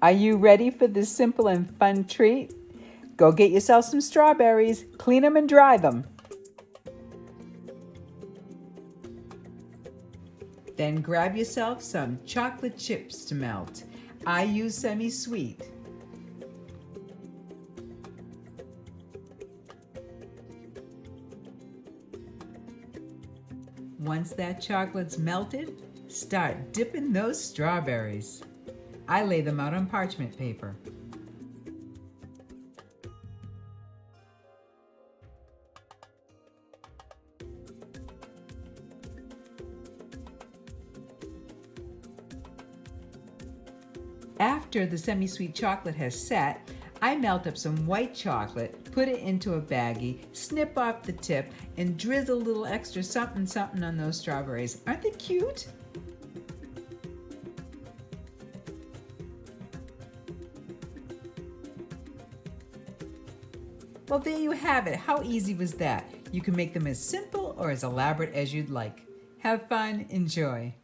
Are you ready for this simple and fun treat? Go get yourself some strawberries, clean them and dry them. Then grab yourself some chocolate chips to melt. I use semi-sweet. Once that chocolate's melted, start dipping those strawberries. I lay them out on parchment paper. After the semi-sweet chocolate has set, I melt up some white chocolate, put it into a baggie, snip off the tip, and drizzle a little extra something something on those strawberries. Aren't they cute? Well, there you have it. How easy was that? You can make them as simple or as elaborate as you'd like. Have fun, enjoy.